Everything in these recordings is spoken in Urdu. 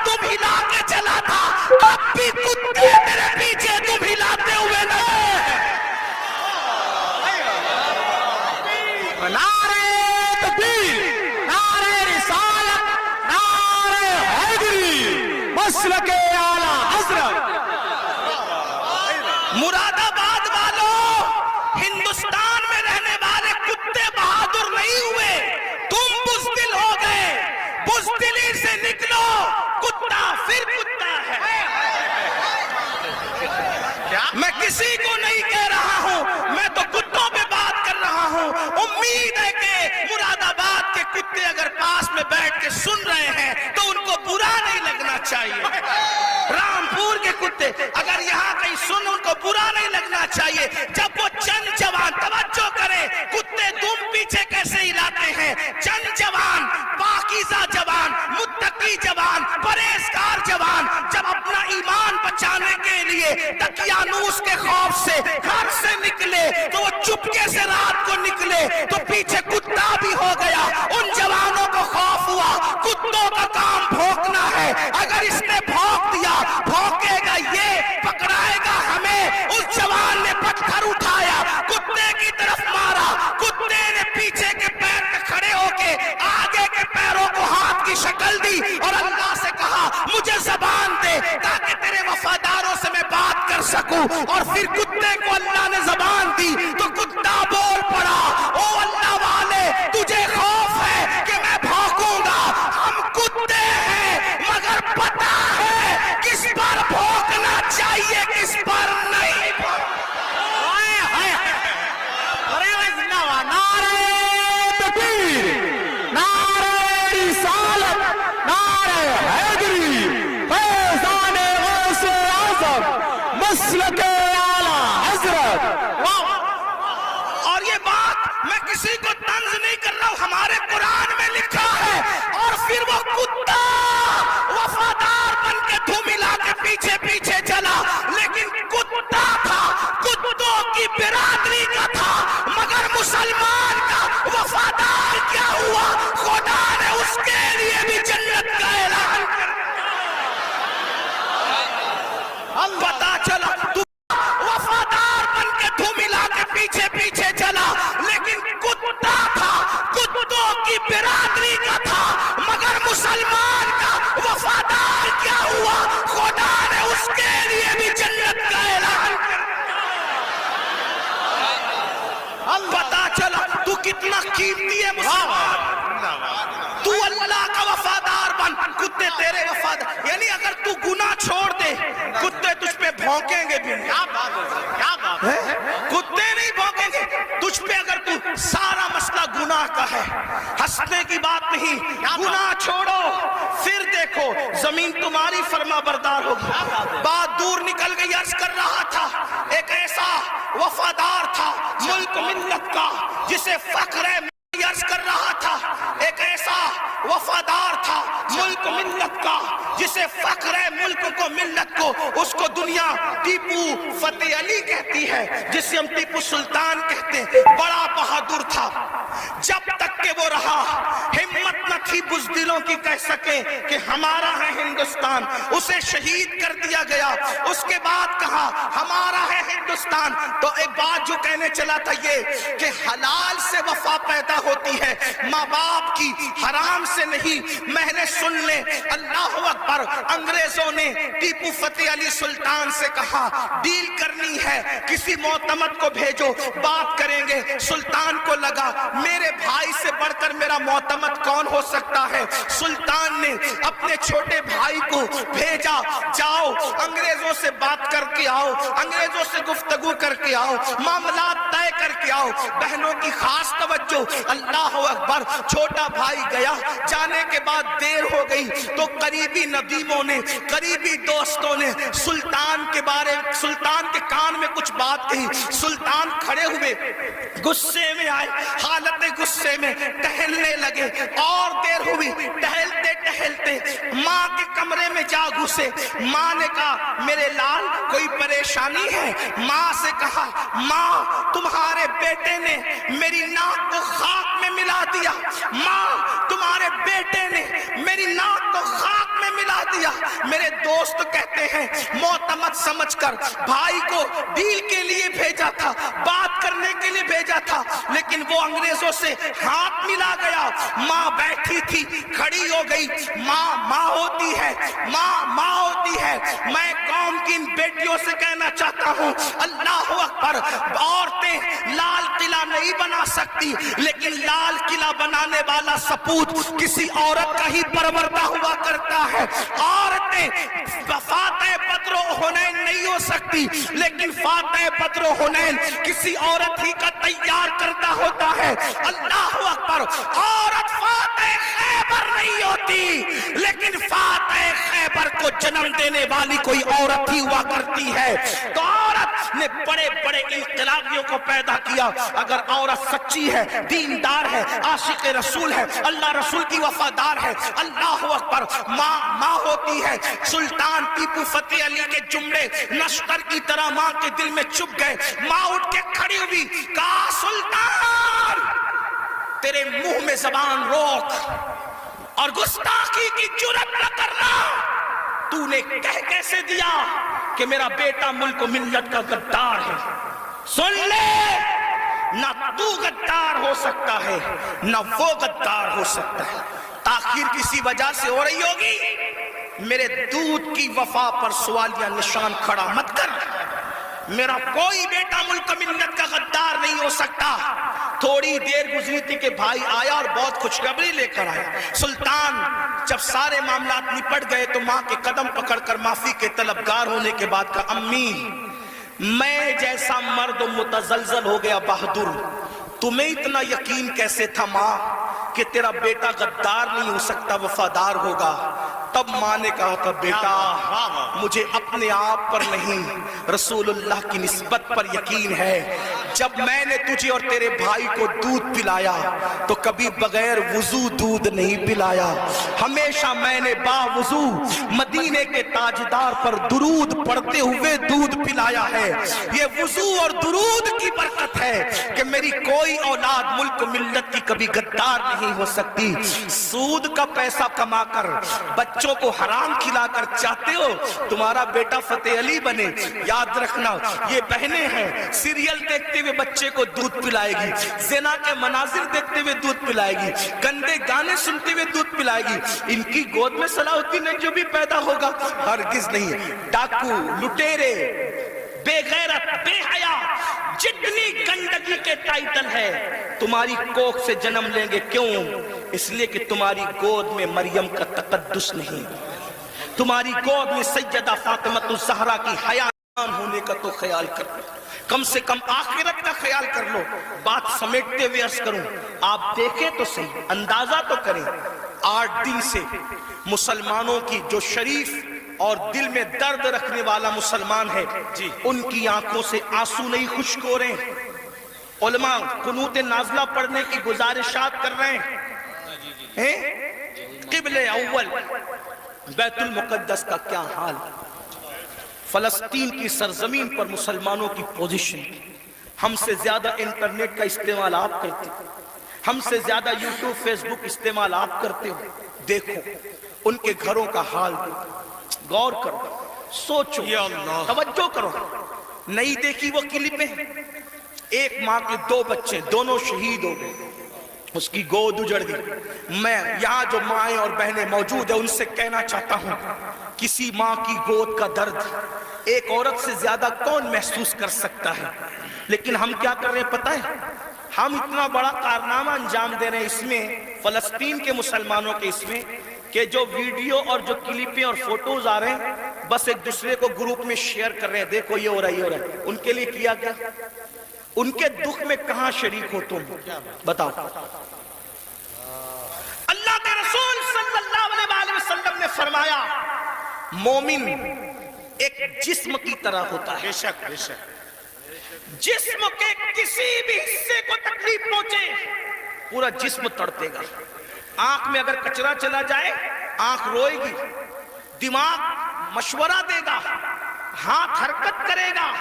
تم ہلا کے چلا تھا، اب بھی کتے میرے پیچھے تم ہلاتے ہوئے لگے۔ نعرہ تکبیر، نعرہ رسالت، نعرہ حیدری، مسلک اعلی حضرت۔ مراد آباد والوں، ہندوستان میں رہنے والے کتے بہادر نہیں ہوئے، تم بزدل ہو گئے۔ بزدلی سے نکلو، کتا پھر کتا ہے۔ میں کسی کو نہیں کہہ رہا ہوں، میں تو کتوں پہ بات کر رہا ہوں۔ امید ہے کہ مراد آباد کے کتے اگر پاس میں بیٹھ کے سن رہے ہیں تو ان کو برا نہیں لگنا چاہیے۔ رامپور کے کتے اگر یہاں کہیں سن، ان کو برا نہیں لگنا چاہیے۔ جب وہ چند جوان، توجہ کریں، کتے تم پیچھے کیسے ہلاتے ہیں۔ چند جوان، پاکیزہ جوان، متقی جوان، پرہیزگار جوان جب اپنا ایمان بچانے کے لیے دقیانوس کے خوف سے گھر سے نکلے تو وہ چپکے سے رات کو نکلے تو پیچھے کتا بھی ہو گیا۔ ان جوانوں کو خوف ہوا، کتوں کا کام بھونکنا ہے، اگر اس نے بھونک دیا، بھونکے گا یہ، پکڑائے گا ہمیں۔ اس جوان نے پتھر اٹھایا، کتے کی طرف مارا، کتے نے پیچھے کے پیر پہ کھڑے ہو کے آگے کے پیروں کو ہاتھ کی شکل دی اور اللہ سے کہا مجھے زبان دے تاکہ تیرے وفاداروں سے میں بات کر سکوں۔ اور پھر کتے کو اللہ نے زبان دی تو کتا بول پڑا، او اللہ والے تجھے خوف ہے کہ میں بھونکوں گا، ہم کتے ہیں مگر پتہ ہے کس پر بھونکنا چاہیے کس پر نہیں۔ نعرہ تکبیر، نعرہ رسالت، نعرہ حیدری، فیضان غوث اعظم، مسلک اعلی حضرت۔ اور یہ بات میں کسی کو طنز نہیں کر رہا ہوں، ہمارے قرآن میں لکھا ہے۔ اور پھر وہ کتا وفادار بن کے دھوم ملا کے پیچھے پیچھے چلا، لیکن کتا تھا، کتوں کی برادری کا تھا، مگر مسلمان کا وفادار کیا ہوا، خدا نے اس کے لیے بھی جنت کا اعلان کر دیا۔ پتا چلا تو وفادار بن کے دھوم ملا کے پیچھے پیچھے چلا، لیکن کتا تھا، کتوں کی برادری کا تھا، مگر مسلمان کا وفادار کیا ہوا، خدا نے اس کے لیے بھی جنت کا اعلان کر دیا۔ پتا چلا تو کتنا قیمتی ہے مسلمان، تو اللہ کا وفادار بن، کتے تیرے وفادار، یعنی اگر تو گناہ چھوڑ دے کتے تجھ پہ بھونکیں گے بھی نہیں۔ کتے نہیں بھونکیں گے تجھ پہ اگر تو سارا مسئلہ گناہ کا ہے۔ ہنسنے کی بات نہیں، گناہ چھوڑو پھر دیکھو زمین تمہاری فرما بردار ہوگی۔ بات دور نکل گئی، عرض کر رہا تھا ایک ایسا وفادار تھا ملک ملت کا جسے فخر ہے، عرض کر رہا تھا ایک ایسا وفادار تھا ملک ملت کا جسے فخر ہے ملک کو ملت کو، اس کو دنیا ٹیپو فتح علی کہتی ہے، جسے ہم ٹیپو سلطان کہتے ہیں۔ بڑا بہادر تھا، جب تک کہ وہ رہا ہمت نہ تھی بزدلوں کی کہہ سکے کہ ہمارا ہے ہندوستان۔ اسے شہید کر دیا گیا، اس کے بعد کہا ہمارا ہے ہندوستان۔ تو ایک بات جو کہنے چلا تھا یہ کہ حلال سے وفا پیدا ہوتی ہے، ماں باپ کی، حرام سے نہیں۔ میں نے سن لے، اللہ اکبر، انگریزوں نے ٹیپو فتح علی سلطان سے کہا ڈیل کرنی ہے، کسی معتمد کو بھیجو، بات کریں گے۔ سلطان کو لگا میرے بھائی سے بڑھ کر میرا معتمد کون ہو سکتا ہے۔ سلطان نے اپنے چھوٹے بھائی کو بھیجا، جاؤ انگریزوں سے بات کر کے آؤ، انگریزوں سے گفتگو کر کے آؤ، معاملات طے کر کے آؤ۔ بہنوں کی خاص توجہ، اللہ اکبر۔ چھوٹا بھائی گیا، جانے کے بعد دیر ہو گئی تو قریبی ندیموں نے، قریبی دوستوں نے سلطان کے کان میں کچھ بات کہی۔ سلطان کھڑے ہوئے، غصے میں آئے، حالت غصے میں ٹہلنے لگے، اور دیر ہوئی، ٹہلتے ٹہلتے ماں کے کمرے میں جا گھسے۔ ماں نے کہا میرے لال کوئی پریشانی ہے؟ ماں سے کہا ماں تمہارے بیٹے نے میری ناک کو خاک میں ملا دیا، ماں تمہارے بیٹے نے میری ناک کو خاک میں ملا دیا۔ ہیں معتمد سمجھ کر بھائی کو ڈیل کے لیے بھیجا تھا, بات کرنے کے لیے بھیجا تھا, لیکن وہ انگریزوں سے ہاتھ ملا گیا. ماں بیٹھی تھی, کھڑی ہو گئی. ماں ہوتی ہے, ماں ہوتی ہے. میں قوم کی ان بیٹیوں سے کہنا چاہتا ہوں, اللہ اکبر, عورتیں لال قلعہ نہیں بنا سکتی, لیکن لال قلعہ بنانے والا سپوت کسی عورت کا ہی پروردہ ہوا کرتا ہے. عورتیں فاتح بدر و حنین نہیں ہو سکتی, لیکن فاتح بدر و حنین کسی عورت ہی کا تیار کرتا ہوتا ہے. اللہ اکبر. عورت فاتح خیبر نہیں ہوتی, لیکن فاتح خیبر کو جنم دینے والی کوئی عورت ہی ہوا کرتی ہے. تو عورت نے بڑے بڑے انقلابیوں کو پیدا کیا. اگر عورت سچی ہے, دیندار ہے, عاشق رسول ہے, اللہ رسول کی وفادار ہے, اللہ اکبر, ماں ہوتی ہے. سلطان ٹیپو فتح علی کے جملے نشتر کی طرح ماں کے دل میں چپ گئے. ماں اٹھ کے کھڑی ہوئی, کہا سلطان تیرے منہ میں زبان روک اور گستاخی کی جرات نہ کرنا. تو نے کہہ کیسے دیا کہ میرا بیٹا ملک و ملت کا غدار ہے. سن لے, نہ تو غدار ہو سکتا ہے نہ وہ غدار ہو سکتا ہے. تاخیر کسی وجہ سے ہو رہی ہوگی, میرے دودھ کی وفا پر سوالیہ نشان کھڑا مت کر. میرا کوئی بیٹا ملک ملت کا غدار نہیں ہو سکتا. تھوڑی دیر گزری تھی کہ بھائی آیا اور بہت خوشخبری لے کر آیا. سلطان جب سارے معاملات نپٹ گئے تو ماں کے قدم پکڑ کر معافی کے طلبگار ہونے کے بعد کہا, امی میں جیسا مرد متزلزل ہو گیا بہادر, تمہیں اتنا یقین کیسے تھا ماں کہ تیرا بیٹا غدار نہیں ہو سکتا, وفادار ہوگا. تب ماں نے کہا تھا, بیٹا مجھے اپنے آپ پر نہیں رسول اللہ کی نسبت پر یقین ہے. جب میں نے تجھے اور تیرے بھائی کو دودھ پلایا تو کبھی بغیر وضو دودھ نہیں پلایا. ہمیشہ میں نے باوضو مدینے کے تاجدار پر درود پڑھتے ہوئے دودھ پلایا ہے. یہ وضو اور درود کی برکت ہے کہ میری کوئی اولاد ملک ملت کی کبھی غدار نہیں ہو سکتی. سود کا پیسہ کما کر بچوں کو حرام کھلا کر چاہتے ہو تمہارا بیٹا فتح علی بنے, یاد رکھنا یہ بہنیں ہیں, سیریل دیکھتے ہوئے بچے کو دودھ پلائے گی, زنا کے مناظر دیکھتے ہوئے دودھ پلائے گی, گندے گانے سنتے ہوئے دودھ پلائے گی. ان کی گود میں صلاح الدین جو بھی پیدا ہوگا ہرگز نہیں. ڈاکو, لٹیرے, بے غیرت, بے حیا, جتنی گندگی کے ٹائٹل ہے تمہاری کوکھ سے جنم لیں گے. کیوں؟ اس لیے کہ تمہاری گود میں مریم کا تقدس نہیں, تمہاری گود میں سیدہ فاطمہ الزہرا کی حیا ہونے کا تو خیال کر لو, کم سے کم آخرت کا خیال کر لو. بات سمیٹتے ہوئے عرض کروں, آپ دیکھیں تو صحیح, اندازہ تو کریں. 8 دن سے مسلمانوں کی جو شریف اور دل میں درد رکھنے والا مسلمان ہے, ان کی آنکھوں سے آنسو نہیں خشک ہو رہے ہیں. علماء قنوت نازلہ پڑھنے کی گزارشات کر رہے ہیں. قبلہ اول بیت المقدس کا کیا حال, فلسطین کی سرزمین پر مسلمانوں کی پوزیشن. ہم سے زیادہ انٹرنیٹ کا استعمال آپ کرتے ہو, ہم سے زیادہ یوٹیوب فیس بک استعمال آپ کرتے ہو. دیکھو ان کے گھروں کا حال, غور کرو, سوچو, توجہ کرو. نہیں دیکھی وہ کلپیں, ایک ماں کے 2 بچے, دونوں شہید ہو گئے, اس کی گود اجڑ گئی. میں یہاں جو مائیں اور بہنیں موجود ہیں ان سے کہنا چاہتا ہوں, کسی ماں کی گود کا درد ایک عورت سے زیادہ کون محسوس کر سکتا ہے. لیکن ہم کیا کر رہے ہیں پتہ ہے, ہم اتنا بڑا کارنامہ انجام دے رہے ہیں اس میں, فلسطین کے مسلمانوں کے اس میں, کہ جو ویڈیو اور جو کلپیں اور فوٹوز آ رہے ہیں بس ایک دوسرے کو گروپ میں شیئر کر رہے ہیں, دیکھو یہ ہو رہا ہے, یہ ہو رہا ہے. ان کے لیے کیا گیا, ان کے دکھ میں کہاں شریک ہو تم, بتاؤ. اللہ کے رسول صلی اللہ علیہ وسلم نے فرمایا, مومن ایک جسم کی طرح ہوتا ہے. جسم کے کسی بھی حصے کو تکلیف پہنچے پورا جسم تڑپے گا. آنکھ میں اگر کچرا چلا جائے آنکھ روئے گی, دماغ مشورہ دے گا, ہاتھ حرکت کرے گا,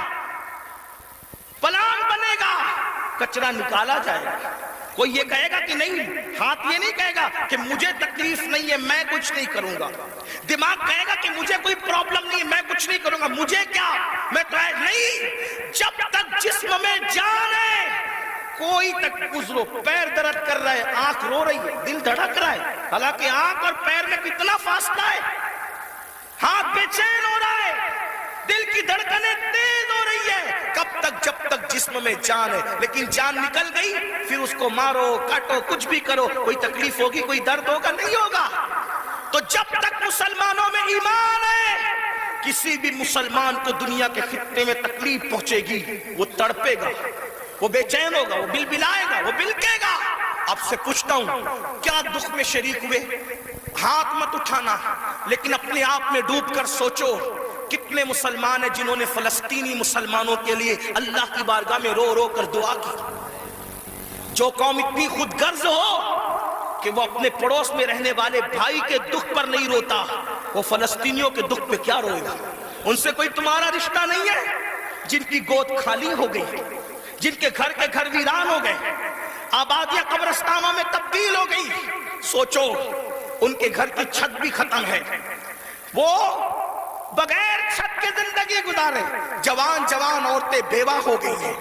پلان بنے گا, کچرا نکالا جائے گا. کوئی یہ کہے گا کہ نہیں، ہاتھ یہ نہیں کہے گا کہ مجھے تکلیف نہیں ہے میں کچھ نہیں کروں گا، دماغ کہے گا کہ مجھے کوئی پرابلم نہیں ہے میں کچھ نہیں کروں گا، مجھے کیا، میں کہے نہیں، جب تک جسم میں جان ہے کوئی تک گزرو، پیر درد کر رہا ہے، آنکھ رو رہی ہے، دل دھڑک رہا ہے، حالانکہ آنکھ اور پیر میں کتنا فاصلہ ہے، ہاتھ بے چین ہو رہا ہے، دل کی دھڑکنیں تیز ہو رہی ہے، کب تک، جب تک جسم میں جان ہے، لیکن جان نکل گئی پھر اس کو مارو کاٹو کچھ بھی کرو، کوئی تکلیف ہوگی، کوئی درد ہوگا، نہیں ہوگا۔ تو جب تک مسلمانوں میں ایمان ہے کسی بھی مسلمان کو دنیا کے خطے میں تکلیف پہنچے گی وہ تڑپے گا، وہ بے چین ہوگا، وہ بلبلائے گا، وہ بلکے گا۔ اب سے پوچھتا ہوں کیا دکھ میں شریک ہوئے؟ ہاتھ مت اٹھانا، لیکن اپنے آپ میں ڈوب کر سوچو کتنے مسلمان ہیں جنہوں نے فلسطینی مسلمانوں کے لیے اللہ کی بارگاہ میں رو رو کر دعا کی۔ جو قوم اتنی خود غرض ہو کہ وہ اپنے پڑوس میں رہنے والے بھائی کے دکھ پر نہیں روتا، وہ فلسطینیوں کے دکھ پہ کیا روئے گا؟ ان سے کوئی تمہارا رشتہ نہیں ہے؟ جن کی گود خالی ہو گئی، جن کے گھر ویران ہو گئے، آبادیاں قبرستانوں میں تبدیل ہو گئی، سوچو ان کے گھر کی چھت بھی ختم ہے، وہ بغیر چھت کے زندگی گزارے، جوان عورتیں بیوہ ہو گئی ہیں،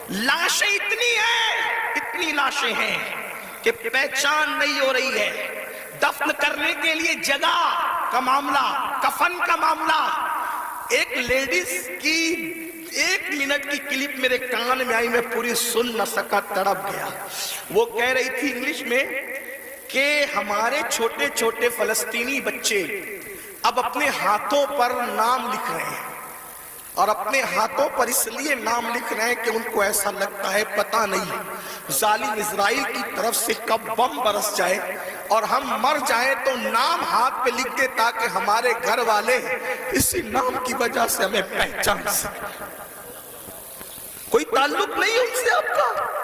لاشیں اتنی لاشیں ہیں کہ پہچان نہیں ہو رہی ہے، دفن کرنے کے لیے جگہ کا معاملہ، کفن کا معاملہ۔ ایک لیڈیز کی 1 منٹ کی کلپ میرے کان میں آئی، میں پوری سن نہ سکا، تڑپ گیا۔ وہ کہہ رہی تھی انگلش میں کہ ہمارے چھوٹے چھوٹے فلسطینی بچے اب اپنے ہاتھوں پر نام لکھ رہے ہیں، اور اپنے ہاتھوں پر اس لیے نام لکھ رہے ہیں کہ ان کو ایسا لگتا ہے پتہ نہیں ظالم اسرائیل کی طرف سے کب بم برس جائے اور ہم مر جائیں تو نام ہاتھ پہ لکھ دے تاکہ ہمارے گھر والے اسی نام کی وجہ سے ہمیں پہچان سکیں۔ کوئی تعلق نہیں ان سے آپ کا،